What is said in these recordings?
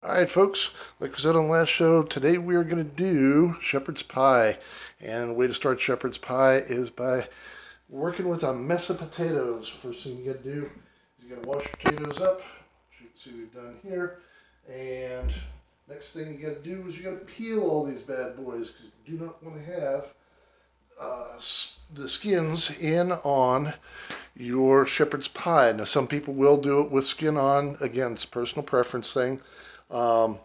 All right, folks, like we said on the last show, today we are going to do shepherd's pie. And the way to start shepherd's pie is by working with a mess of potatoes. First thing you got to do is you got to wash your potatoes up, which you can see we've done here. And next thing you got to do is you got to peel all these bad boys because you do not want to have the skins in on your shepherd's pie. Now, some people will do it with skin on. Again, it's a personal preference thing. I'm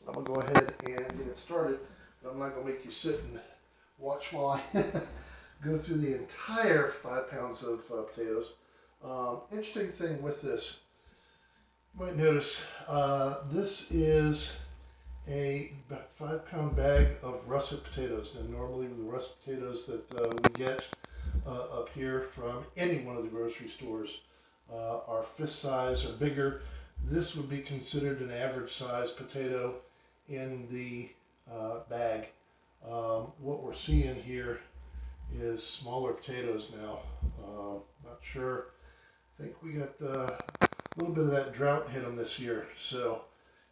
going to go ahead and get it started, but I'm not going to make you sit and watch while I go through the entire 5 pounds of potatoes. Interesting thing with this, you might notice this is a 5 pound bag of russet potatoes. Now, normally the russet potatoes that we get up here from any one of the grocery stores are fist size or bigger. This would be considered an average size potato in the bag. What we're seeing here is smaller potatoes now. Not sure. I think we got a little bit of that drought hit them this year. So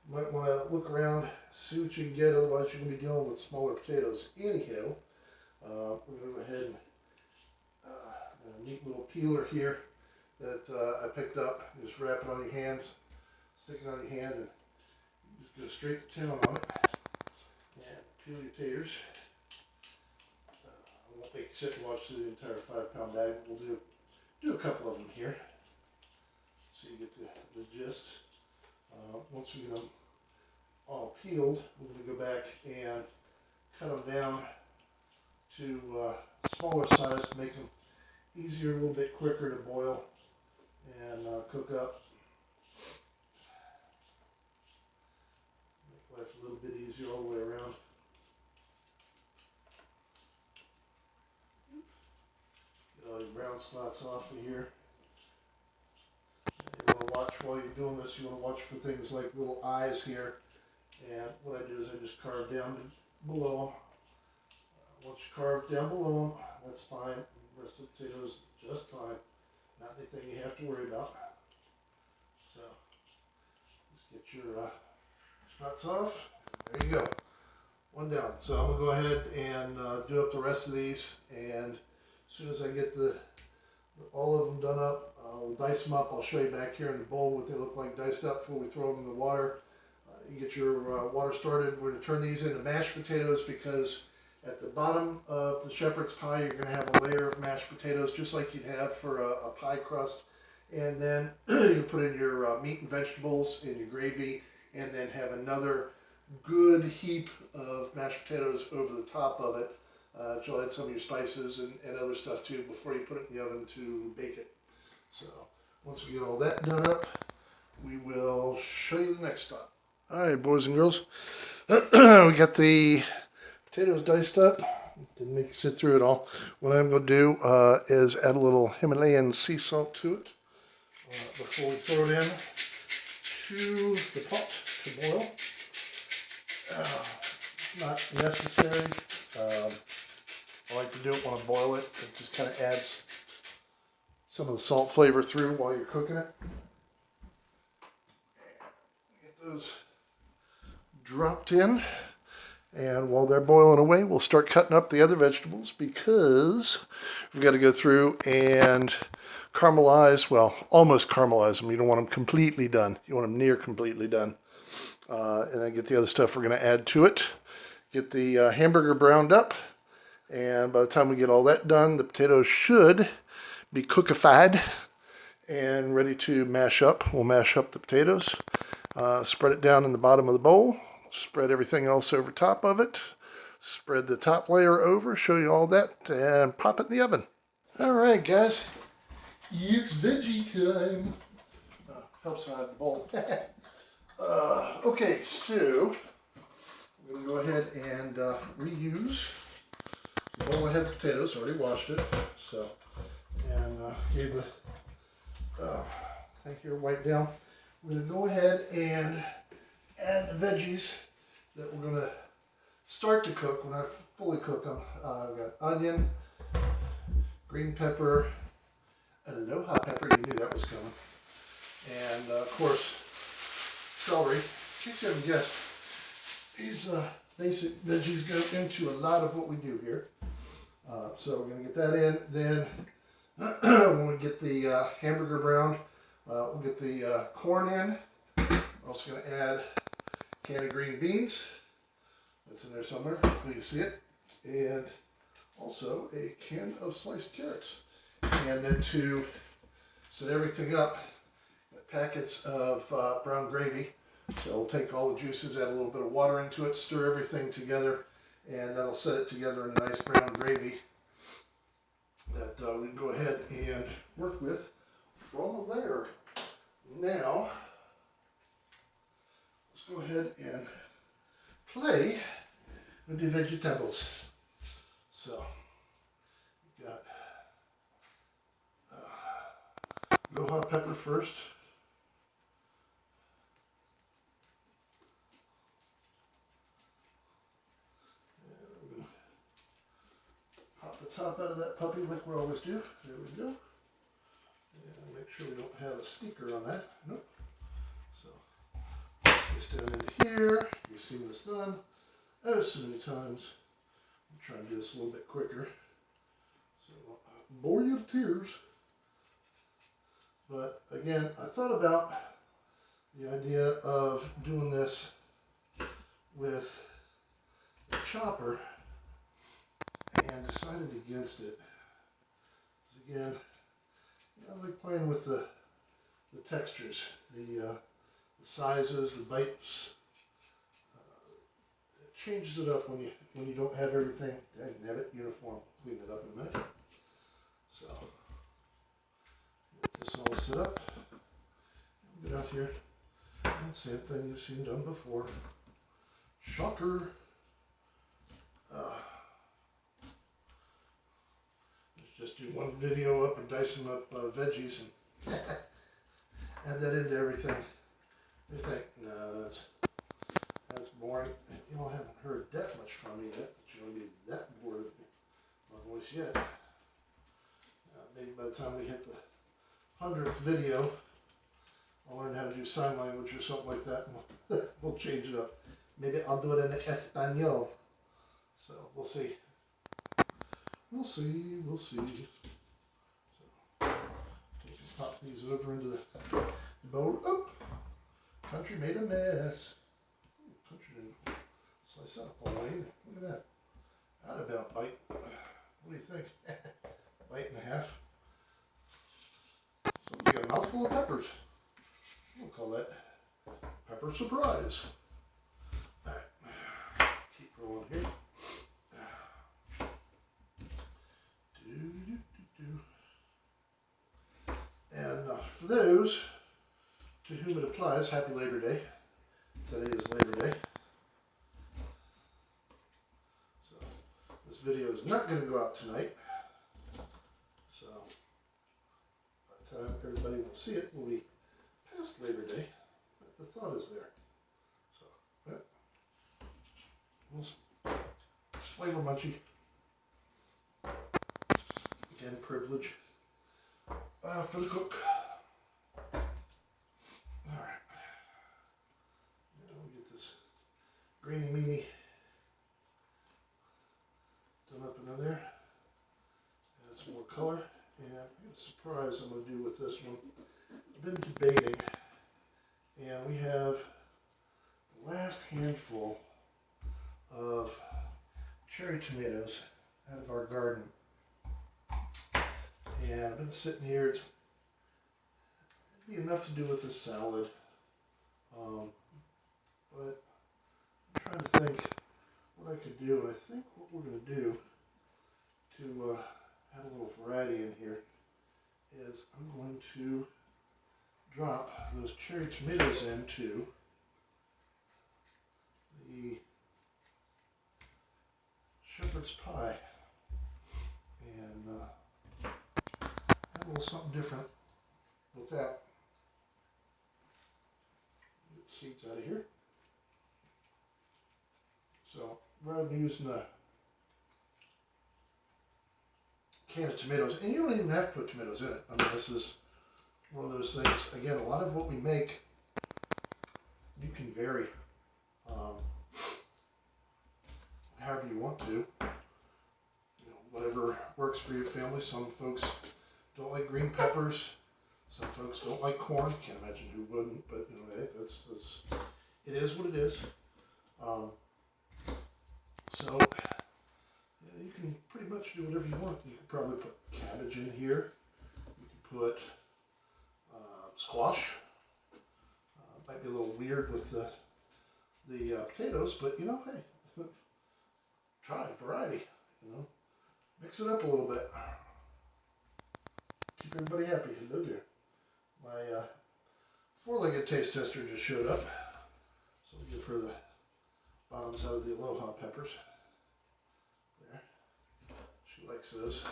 you might want to look around, see what you can get. Otherwise, you're going to be dealing with smaller potatoes. Anyhow, we're going to go ahead and a neat little peeler here that I picked up. Just wrap it on your hands, stick it on your hand, and just go straight to town on it. And peel your taters. I won't make you sit and watch through the entire 5 pound bag. We'll do a couple of them here, so you get the gist. Once we get them all peeled, we're going to go back and cut them down to smaller size to make them easier, a little bit quicker to boil and cook up. Make life a little bit easier all the way around. Get all your brown spots off of here. And you want to watch while you're doing this, you want to watch for things like little eyes here. And what I do is I just carve down below them. Once you carve down below them, that's fine. The rest of the potatoes just fine. Not anything you have to worry about. So just get your spots off. There you go. One down. So I'm going to go ahead and do up the rest of these. And as soon as I get all of them done up, we'll dice them up. I'll show you back here in the bowl what they look like diced up before we throw them in the water. You get your water started. We're going to turn these into mashed potatoes because at the bottom of the shepherd's pie, you're going to have a layer of mashed potatoes, just like you'd have for a pie crust. And then you put in your meat and vegetables and your gravy, and then have another good heap of mashed potatoes over the top of it. You'll add some of your spices and other stuff too before you put it in the oven to bake it. So once we get all that done up, we will show you the next step. All right, boys and girls, we got the potatoes diced up. Didn't make you sit through it all. What I'm going to do is add a little Himalayan sea salt to it before we throw it in to the pot to boil. Not necessary. I like to do it when I boil it. It just kind of adds some of the salt flavor through while you're cooking it. Get those dropped in. And while they're boiling away, we'll start cutting up the other vegetables because we've got to go through and caramelize, well, almost caramelize them. You don't want them completely done. You want them near completely done. And then get the other stuff we're going to add to it. Get the hamburger browned up. And by the time we get all that done, the potatoes should be cookified and ready to mash up. We'll mash up the potatoes, spread it down in the bottom of the bowl. Spread everything else over top of it. Spread the top layer over, show you all that, and pop it in the oven. All right, guys. It's veggie time. Helps hide the bowl. Okay, so I'm going to go ahead and reuse the bowl I had potatoes. Already washed it. So, and gave the thing here wiped down. We're going to go ahead and add the veggies that we're going to start to cook when I fully cook them. I've got onion, green pepper, aloha pepper, you knew that was coming, and of course celery. case you haven't guessed, these basic veggies go into a lot of what we do here. So we're going to get that in. Then when we get the hamburger brown, we'll get the corn in. We're also going to add a can of green beans. That's in there somewhere, so you can see it. And also a can of sliced carrots. And then to set everything up, packets of brown gravy. So we'll take all the juices, add a little bit of water into it, stir everything together, and that'll set it together in a nice brown gravy that we can go ahead and work with from there. Now, let's go ahead and play with the vegetables. So, we got Goha pepper first. Pop the top out of that puppy like we always do. There we go. And make sure we don't have a sneaker on that. Nope. So, this down into here. You've seen this done so many times. I'm trying to do this a little bit quicker, so I won't bore you to tears. But again, I thought about the idea of doing this with a chopper and decided against it. Because again, I like playing with the textures, the sizes, the bites. It changes it up when you don't have everything. I can have it uniform. Clean it up in a minute. So get this all set up. Get out here. And same thing you've seen done before. Shocker. Just do one video up and dicing up veggies and add that into everything. You think, no, that's boring. You all haven't heard that much from me yet, but you don't get that bored of my voice yet. Maybe by the time we hit the 100th video, I'll learn how to do sign language or something like that, and we'll change it up. Maybe I'll do it in Espanol. So we'll see. We'll see. So, pop these over into the bowl. Oh, country made a mess. Ooh, country didn't slice up all the way either. Look at that. That'd have been a bite. What do you think? Bite and a half. So we got a mouthful of peppers. We'll call that pepper surprise. All right. Keep rolling here. And for those to whom it applies, happy Labor Day. Today is Labor Day. So this video is not going to go out tonight. So by the time everybody will see it, will be past Labor Day. But the thought is there. So, yeah. We'll flavor munchie. Again, privilege for the cook. Alright. Now we get this greeny meanie done up into there. Add some more color. And I got a surprise I'm going to do with this one. I've been debating, and we have the last handful of cherry tomatoes out of our garden. And I've been sitting here, it'd be enough to do with this salad, but I'm trying to think what I could do. I think what we're going to do to add a little variety in here is I'm going to drop those cherry tomatoes into the shepherd's pie and a little something different with that. Get the seeds out of here. So rather than using a can of tomatoes, and you don't even have to put tomatoes in it. I mean, this is one of those things, again, a lot of what we make you can vary however you want to. Whatever works for your family. Some folks don't like green peppers. Some folks don't like corn. Can't imagine who wouldn't, but hey, that's it is what it is. So yeah, you can pretty much do whatever you want. You could probably put cabbage in here. You can put squash. Might be a little weird with the potatoes, but hey, try variety. Mix it up a little bit. Keep everybody happy. Hello there. My four-legged taste tester just showed up. So we'll give her the bottoms out of the Aloha peppers. There. She likes those.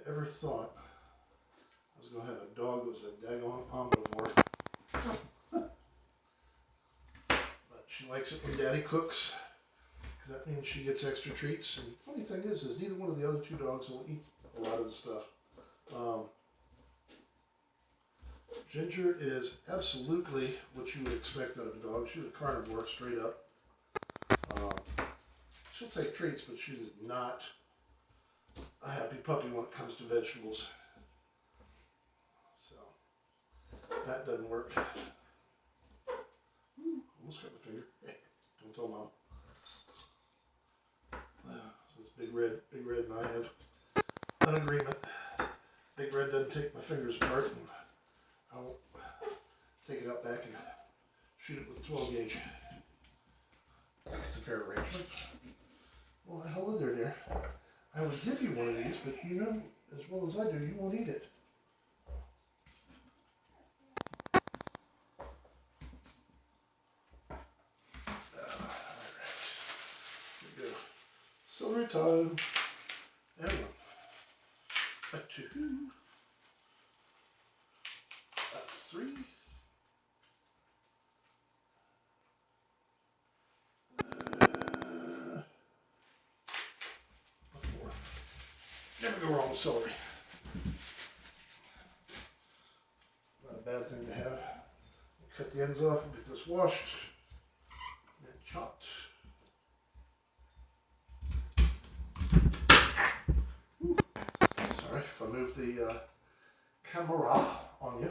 Never thought I was going to have a dog that was a daggone omnivore. But she likes it when Daddy cooks. Because that means she gets extra treats. And funny thing is neither one of the other two dogs will eat a lot of the stuff. Ginger is absolutely what you would expect out of a dog. She's a carnivore straight up. She'll take treats, but she's not a happy puppy when it comes to vegetables. So that doesn't work. Almost got my finger. Hey, don't tell Mom. So it's Big Red and I have an agreement. Big Red doesn't take my fingers apart, and I won't take it out back and shoot it with a 12 gauge. It's a fair arrangement. Well, hello there, dear. I would give you one of these, but you know as well as I do, you won't eat it. Alright. Here we go. Celery time. And one. A two. A three. A four. Never go wrong with celery. Not a bad thing to have. Cut the ends off and get this washed and chopped. Sorry if I move the camera on you.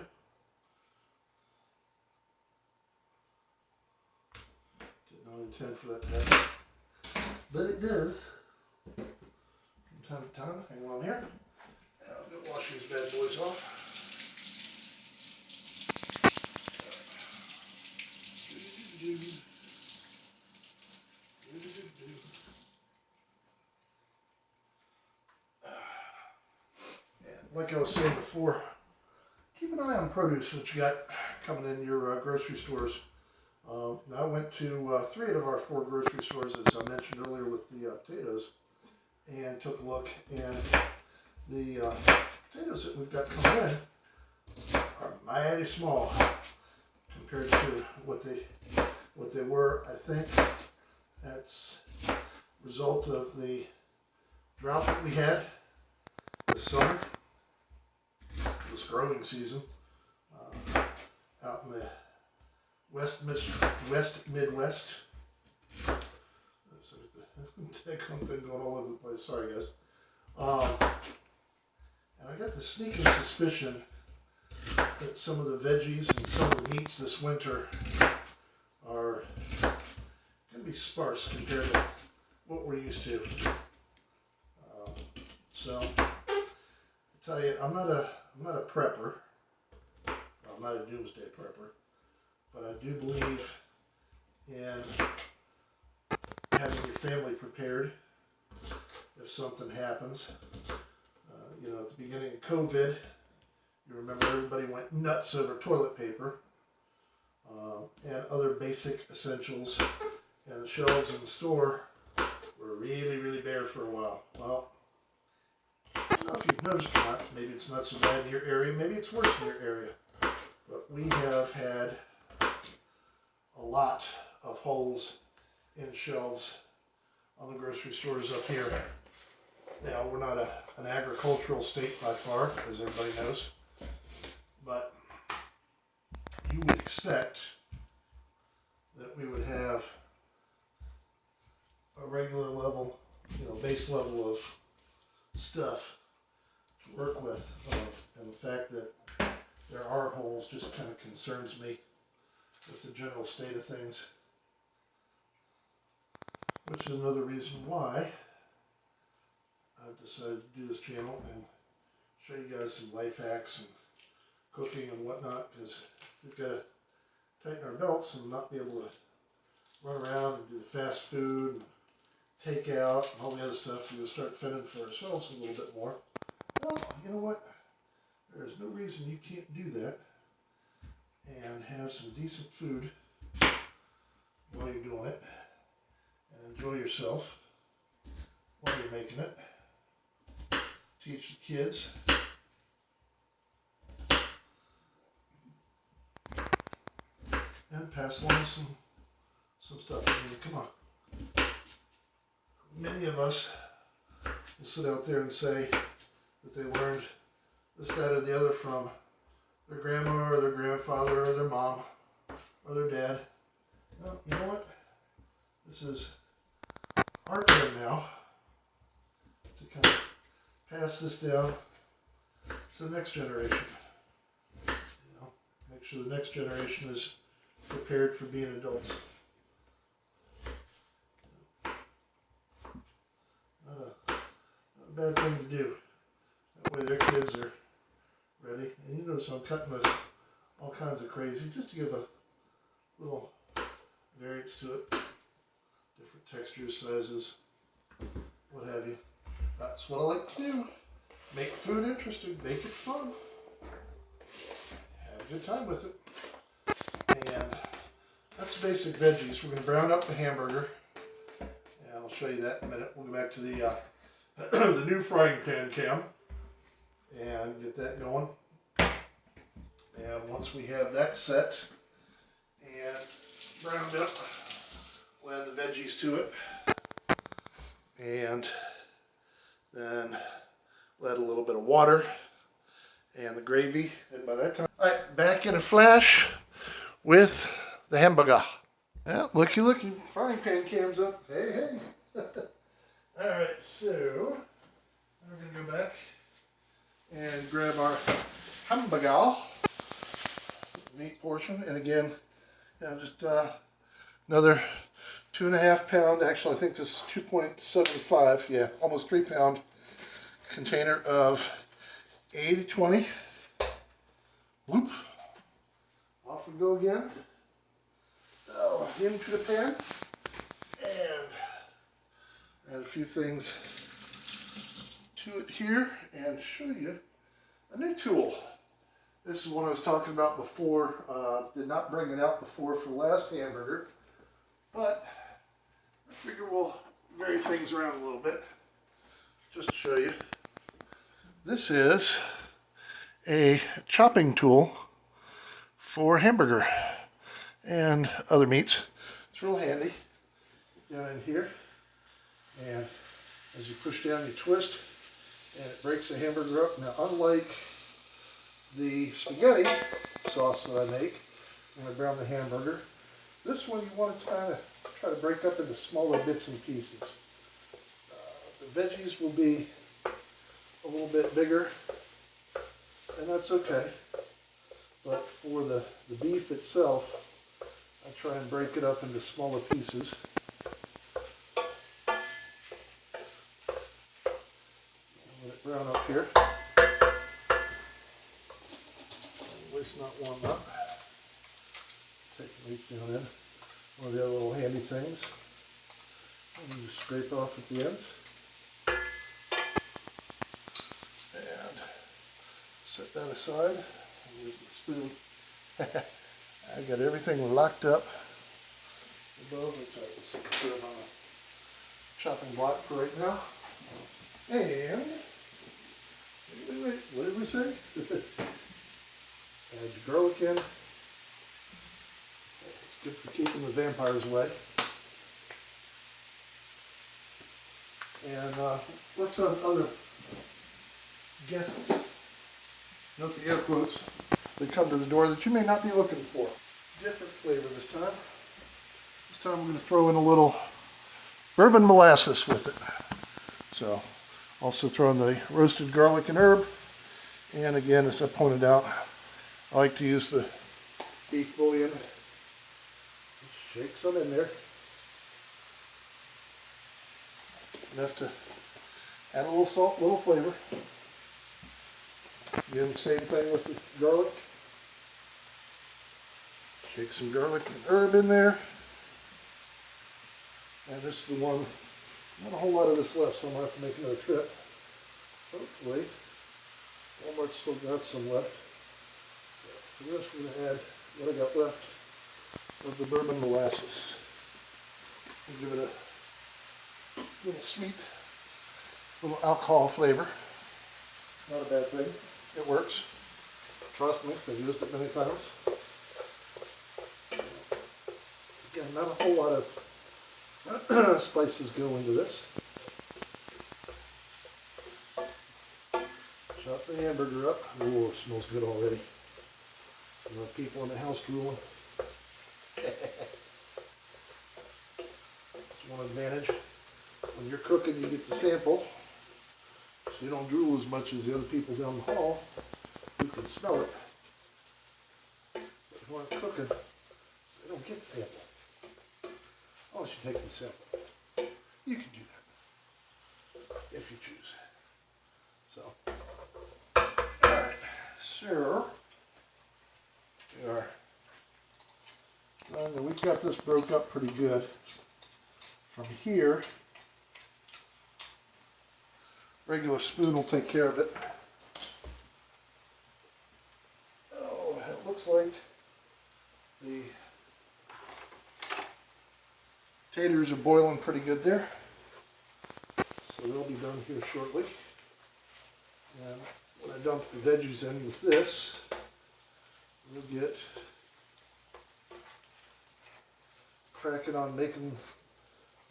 Did not intend for that to happen, but it does from time to time. Hang on here. Now I'm going to wash these bad boys off. Like I was saying before, keep an eye on produce that you got coming in your grocery stores. I went to 3 out of our 4 grocery stores, as I mentioned earlier with the potatoes, and took a look. And the potatoes that we've got coming in are mighty small compared to what they were. I think that's a result of the drought that we had this summer. This growing season out in the West Midwest. Take one thing going all over the place. Sorry, guys. And I got the sneaking suspicion that some of the veggies and some of the meats this winter are going to be sparse compared to what we're used to. So I tell you, I'm not a prepper. Well, I'm not a doomsday prepper, but I do believe in having your family prepared if something happens. At the beginning of COVID, you remember everybody went nuts over toilet paper and other basic essentials, and the shelves in the store were really, really bare for a while. Well, I don't know if you've noticed or not. Maybe it's not so bad in your area. Maybe it's worse in your area. But we have had a lot of holes in shelves on the grocery stores up here. Now, we're not an agricultural state by far, as everybody knows. But you would expect that we would have a regular level, base level of stuff to work with. And the fact that there are holes just kind of concerns me with the general state of things, which is another reason why I've decided to do this channel and show you guys some life hacks and cooking and whatnot, because we've got to tighten our belts and not be able to run around and do the fast food and take out and all the other stuff. We'll start fending for ourselves a little bit more. Well, you know what? There's no reason you can't do that and have some decent food while you're doing it and enjoy yourself while you're making it. Teach the kids. And pass along some stuff. I mean, come on. Many of us will sit out there and say that they learned this, that, or the other from their grandma or their grandfather or their mom or their dad. Well, you know what? This is our turn now to kind of pass this down to the next generation. Make sure the next generation is prepared for being adults. Not a bad thing to do. That way their kids are ready. And you notice I'm cutting with all kinds of crazy, just to give a little variance to it. Different textures, sizes, what have you. That's what I like to do. Make food interesting, make it fun. Have a good time with it. And that's the basic veggies. We're going to brown up the hamburger. And I'll show you that in a minute. We'll go back to the the new frying pan cam and get that going. And once we have that set and browned up, we'll add the veggies to it. And then we'll add a little bit of water and the gravy. And by that time, all right, back in a flash with the hamburger. Yeah, looky, frying pan cam's up. Hey, hey. All right, so we're gonna go back and grab our hamburger, meat portion, and again, just another 2.5 pound. Actually, I think this is 2.75. Yeah, almost 3 pound container of 80/20. Whoop. Off we go again. Into the pan and add a few things to it here and show you a new tool. This is one I was talking about before. Did not bring it out before for the last hamburger, but I figure we'll vary things around a little bit just to show you. This is a chopping tool for hamburger and other meats. It's real handy. Down in here, and as you push down, you twist, and it breaks the hamburger up. Now, unlike the spaghetti sauce that I make when I brown the hamburger, this one you want to kind of try to break up into smaller bits and pieces. The veggies will be a little bit bigger, and that's okay. But for the beef itself, I try and break it up into smaller pieces. Let it brown up here. Waste not warm up. Take the meat down in. One of the other little handy things. And you just scrape off at the ends. And set that aside. Use the spoon. I got everything locked up above, which I was put on a chopping block for right now. And wait, what did we say? Add your garlic in. It's good for keeping the vampires away. And works on other guests Note the air quotes that come to the door that you may not be looking for. Different flavor this time. This time we're going to throw in a little bourbon molasses with it. So, also throw in the roasted garlic and herb. And again, as I pointed out, I like to use the beef bouillon. Shake some in there. Enough to add a little salt, a little flavor. Again, same thing with the garlic. Shake some garlic and herb in there. And this is the one, not a whole lot of this left, so I'm going to have to make another trip. Hopefully, Walmart's still got some left. For this, we're going to add what I got left of the bourbon molasses. And give it a little sweet, little alcohol flavor. Not a bad thing. It works. Trust me, I've used it many times. Again, not a whole lot of spices go into this. Chop the hamburger up. Oh, it smells good already. People in the house drooling. That's one advantage. When you're cooking, you get to sample, so you don't drool as much as the other people down the hall who can smell it. But when I'm cooking, they don't get to sample. Unless you take them sample. You can do that if you choose. So, alright, so we are. And we've got this broke up pretty good. From here, regular spoon will take care of it. Oh, it looks like the taters are boiling pretty good there. So they'll be done here shortly. And when I dump the veggies in with this, we'll get cracking on making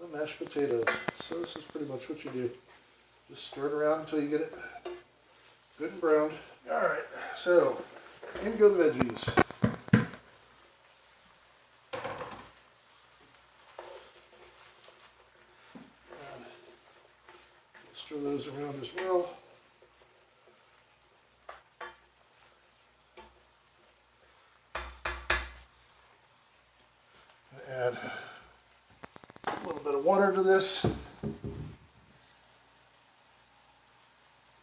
the mashed potatoes. So this is pretty much what you do. Just stir it around until you get it good and browned. Alright, so in go the veggies. And stir those around as well. Add a little bit of water to this.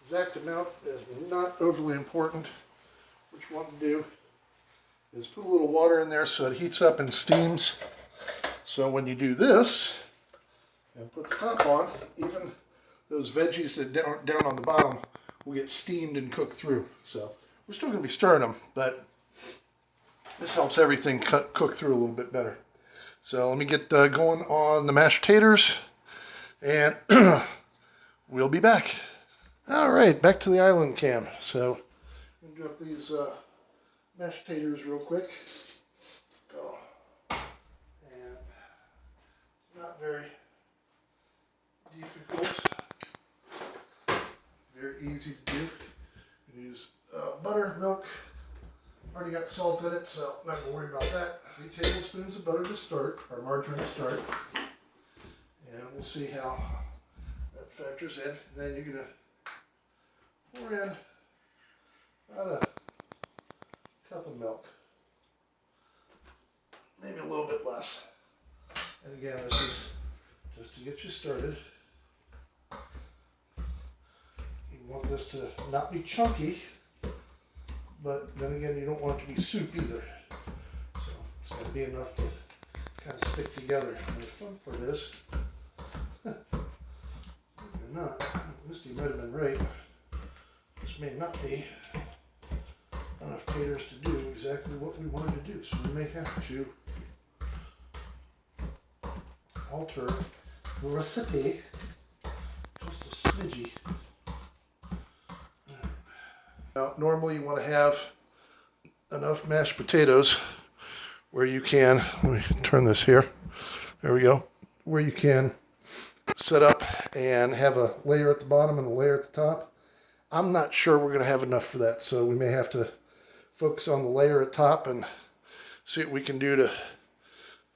Exact amount is not overly important. What you want to do is put a little water in there so it heats up and steams. So when you do this and put the top on, even those veggies that down on the bottom will get steamed and cooked through. So we're still going to be stirring them, but this helps everything cook through a little bit better. So let me get going on the mashed taters, and we'll be back. All right, back to the island cam. So I'm going to do up these mashed taters real quick. Oh. And it's not very difficult. Very easy to do. You use butter, milk. Already got salt in it, so I'm not going to worry about that. 3 tablespoons of butter to start, or margarine to start. And we'll see how that factors in. And then you're going to pour in about a cup of milk. Maybe a little bit less. And again, this is just to get you started. You want this to not be chunky, but then again, you don't want it to be soup either. So it's got to be enough to kind of stick together. And the fun part is, believe it or not, Misty might have been right. This may not be enough taters to do exactly what we wanted to do. So we may have to alter the recipe just a smidgy. Now, normally you want to have enough mashed potatoes where you can, let me turn this here, there we go, where you can set up and have a layer at the bottom and a layer at the top. I'm not sure we're going to have enough for that, so we may have to focus on the layer at top and see what we can do to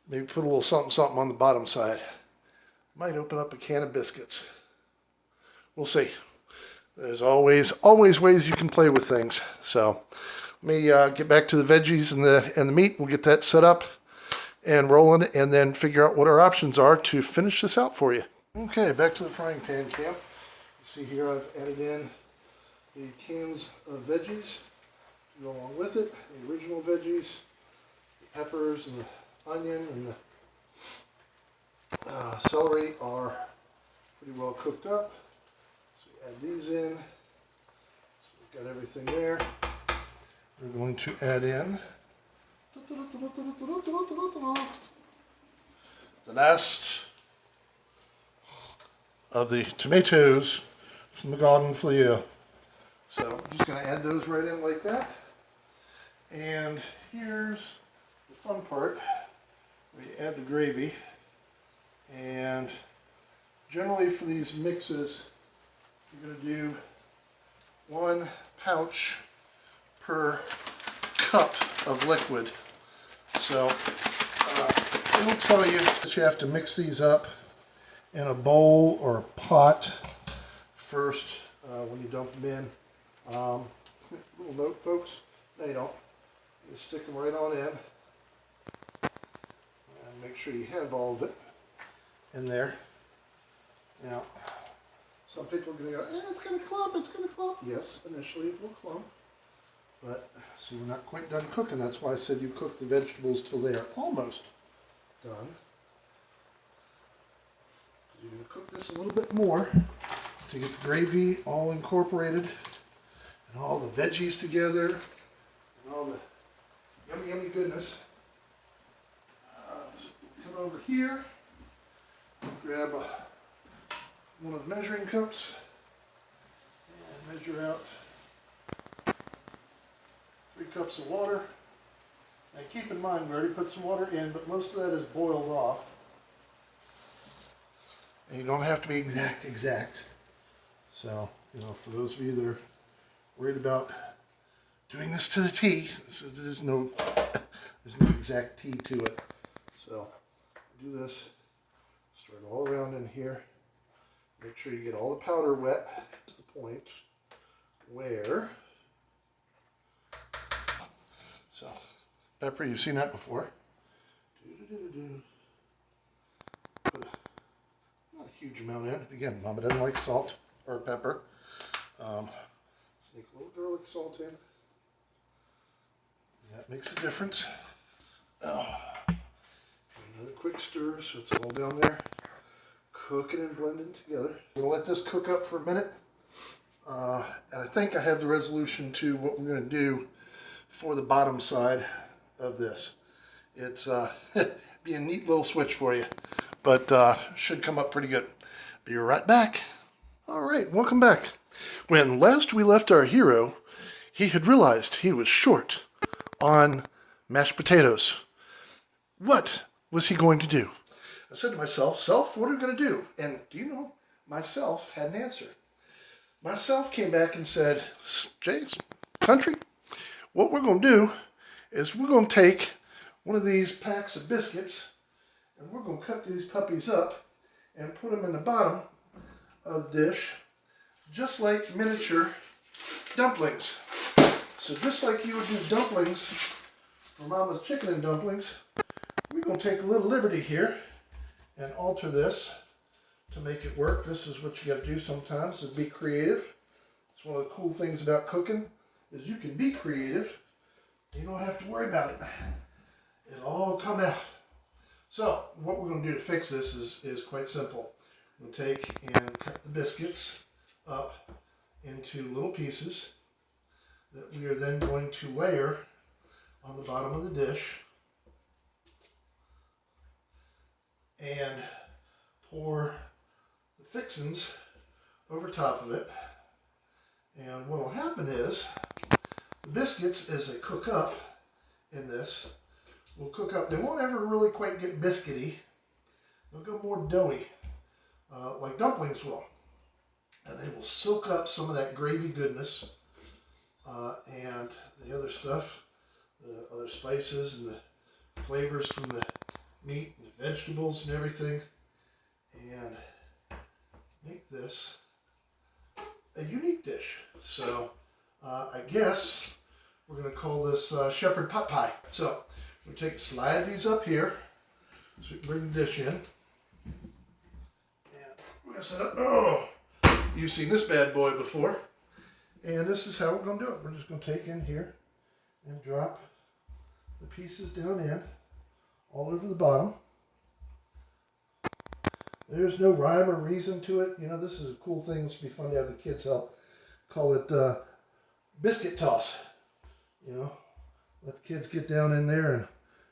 maybe put a little something something on the bottom side. Might open up a can of biscuits. We'll see. There's always ways you can play with things. So let me get back to the veggies and the meat. We'll get that set up and rolling, and then figure out what our options are to finish this out for you. Okay, back to the frying pan, camp. You see here I've added in the cans of veggies to go along with it. The original veggies, the peppers and the onion and the celery are pretty well cooked up. So we add these in. So we've got everything there. We're going to add in the last of the tomatoes from the garden for the year. So I'm just going to add those right in like that. And here's the fun part. We add the gravy. And generally for these mixes, you're going to do 1 pouch per cup of liquid. So it'll tell you that you have to mix these up in a bowl or a pot first when you dump them in. Little note, folks, no you don't. You stick them right on in and make sure you have all of it in there. Now, some people are going to go, it's going to clump, it's going to clump. Yes, initially it will clump. But, see, we're not quite done cooking. That's why I said you cook the vegetables till they are almost done. You're going to cook this a little bit more to get the gravy all incorporated and all the veggies together and all the yummy, yummy goodness. So come over here, grab one of the measuring cups and measure out 3 cups of water. Now keep in mind we already put some water in, but most of that is boiled off. And you don't have to be exact. So, for those of you that are worried about doing this to the T, there's no exact T to it. So, do this, stir it all around in here. Make sure you get all the powder wet. That's the point where, so, pepper, you've seen that before. Put not a huge amount in. Again, Mama doesn't like salt or pepper. Sneak a little garlic salt in. That makes a difference. Another quick stir so it's all down there. Cooking and blending together. I'm going to let this cook up for a minute. And I think I have the resolution to what we're going to do for the bottom side of this. It's be a neat little switch for you, but should come up pretty good. Be right back. All right, welcome back. When last we left our hero, he had realized he was short on mashed potatoes. What was he going to do? I said to myself, Self, what are we going to do? And do you know, myself had an answer. Myself came back and said, James, country, what we're going to do is we're going to take one of these packs of biscuits and we're going to cut these puppies up and put them in the bottom of the dish, just like miniature dumplings. So just like you would do dumplings for Mama's Chicken and Dumplings, we're going to take a little liberty here and alter this to make it work. This is what you got to do sometimes, is be creative. It's one of the cool things about cooking, is you can be creative. You don't have to worry about it. It'll all come out. So what we're going to do to fix this is quite simple. We'll take and cut the biscuits up into little pieces that we are then going to layer on the bottom of the dish and pour the fixins over top of it. And what will happen is the biscuits, as they cook up in this, will cook up. They won't ever really quite get biscuity. They'll go more doughy, like dumplings will. and they will soak up some of that gravy goodness and the other stuff, the other spices and the flavors from the meat and the vegetables and everything, and make this a unique dish. So I guess we're going to call this shepherd pot pie. So we'll slide these up here so we can bring the dish in. And we're going to set up, oh, you've seen this bad boy before. And this is how we're going to do it. We're just going to take in here and drop the pieces down in all over the bottom. There's no rhyme or reason to it. You know, this is a cool thing. This would be fun to have the kids help. Call it biscuit toss. You know, let the kids get down in there and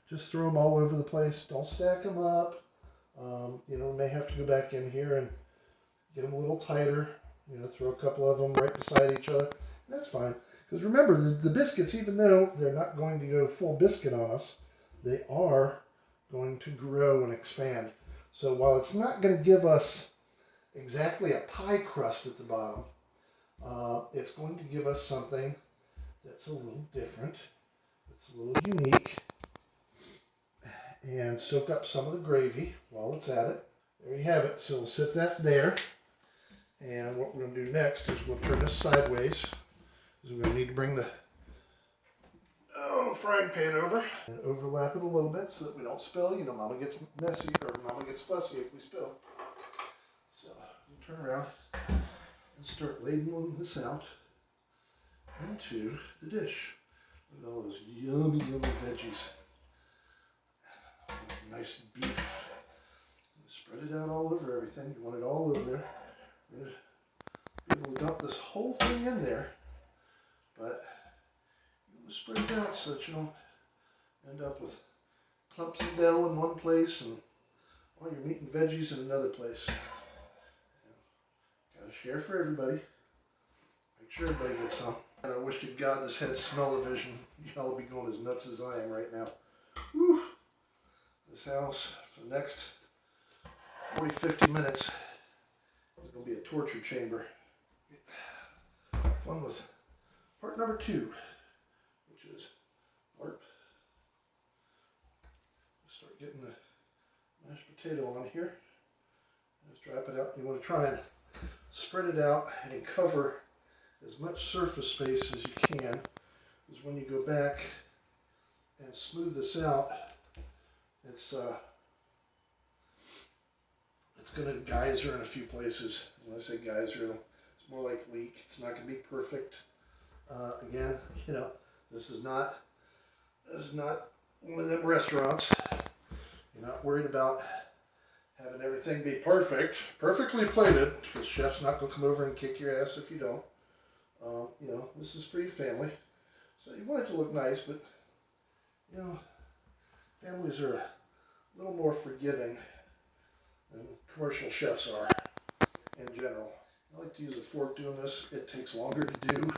just throw them all over the place. Don't stack them up. You know, may have to go back in here and get them a little tighter. You know, throw a couple of them right beside each other. And that's fine. Because remember, the biscuits, even though they're not going to go full biscuit on us, they are going to grow and expand. So while it's not going to give us exactly a pie crust at the bottom, it's going to give us something that's a little different. It's a little unique. And soak up some of the gravy while it's at it. There you have it. So we'll set that there. And what we're going to do next is we'll turn this sideways. We're going to need to bring the frying pan over and overlap it a little bit so that we don't spill. You know, Mama gets messy, or Mama gets fussy if we spill. So we'll turn around and start ladling this out into the dish. Look at all those yummy, yummy veggies. Nice beef. Spread it out all over everything. You want it all over there. We're going to be able to dump this whole thing in there, but spread it out so that you don't end up with clumps of dough in one place and all your meat and veggies in another place. Gotta share for everybody. Make sure everybody gets some. And I wish to God this had smell-o-vision. Y'all would be going as nuts as I am right now. Whew. This house for the next 40, 50 minutes is going to be a torture chamber. Fun with part number 2. Is LARP. Start getting the mashed potato on here. Just drop it out. You want to try and spread it out and cover as much surface space as you can, because when you go back and smooth this out, it's going to geyser in a few places. When I say geyser, it's more like leak. It's not going to be perfect. Again, you know, this is not one of them restaurants. You're not worried about having everything be perfectly plated, because chef's not going to come over and kick your ass if you don't. You know, this is for your family. So you want it to look nice, but, you know, families are a little more forgiving than commercial chefs are in general. I like to use a fork doing this. It takes longer to do.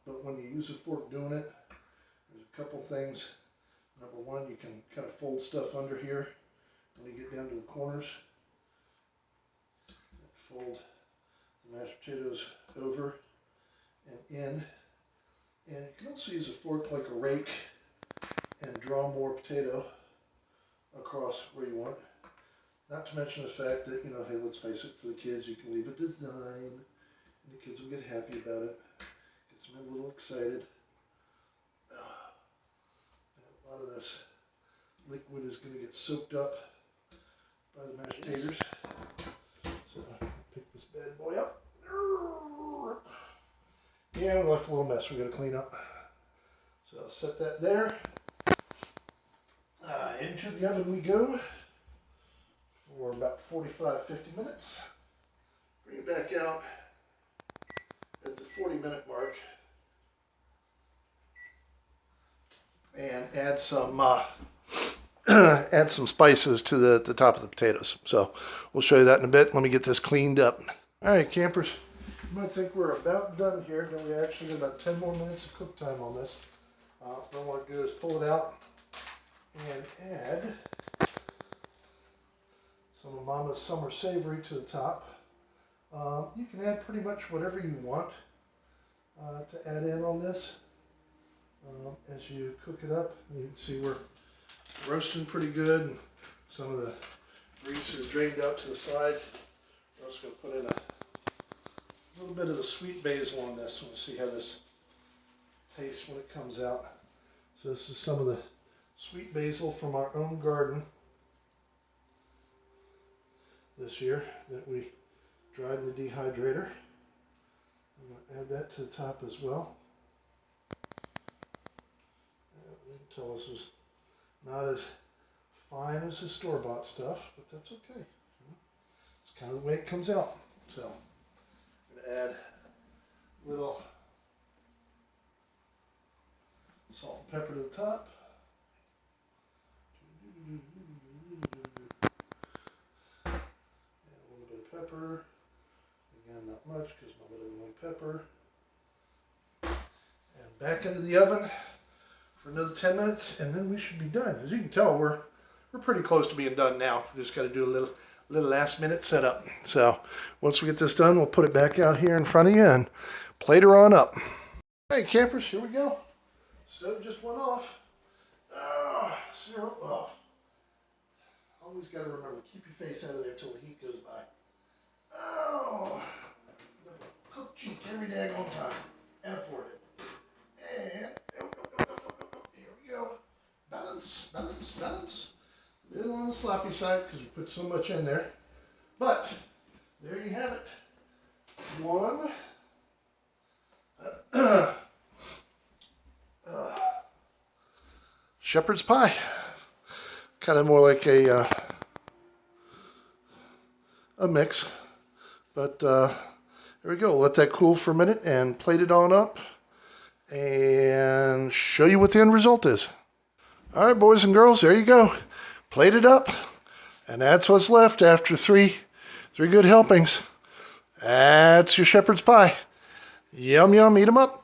But when you use a fork doing it, there's a couple things. Number one, you can kind of fold stuff under here when you get down to the corners. Fold the mashed potatoes over and in. And you can also use a fork like a rake and draw more potato across where you want. Not to mention the fact that, you know, hey, let's face it, for the kids, you can leave a design and the kids will get happy about it. Gets them a little excited. A lot of this liquid is going to get soaked up by the mashed taters. So pick this bad boy up. Yeah, we left a little mess we got to clean up. So I'll set that there. Into the oven we go for about 45-50 minutes. Bring it back out at the 40-minute mark and add some add some spices to the top of the potatoes. So we'll show you that in a bit. Let me get this cleaned up. All right, campers, you might think we're about done here. Then we actually got about 10 more minutes of cook time on this. What I want to do is pull it out and add some of Mama's summer savory to the top. You can add pretty much whatever you want to add in on this as you cook it up. You can see we're roasting pretty good, and some of the grease is drained out to the side. We're also going to put in a little bit of the sweet basil on this. We'll see how this tastes when it comes out. So this is some of the sweet basil from our own garden this year that we dried in the dehydrator. I'm going to add that to the top as well. You can tell this is not as fine as the store-bought stuff, but that's okay. It's kind of the way it comes out. So I'm going to add a little salt and pepper to the top. And a little bit of pepper. Again, not much because nobody doesn't like pepper. And back into the oven for another 10 minutes, and then we should be done. As you can tell, we're pretty close to being done now. We just got to do a little last minute setup. So once we get this done, we'll put it back out here in front of you and plate her on up. All right, campers, here we go. Stove just went off. Syrup off. Always got to remember, keep your face out of there until the heat goes by. Oh, cook cheek every daggone time and afford it. And here we go. Balance, balance, balance. A little on the sloppy side because we put so much in there. But there you have it. One. Shepherd's pie. Kind of more like a mix. But there we go. Let that cool for a minute and plate it on up and show you what the end result is. All right, boys and girls, there you go. Plate it up, and that's what's left after three good helpings. That's your shepherd's pie. Yum, yum, eat 'em up.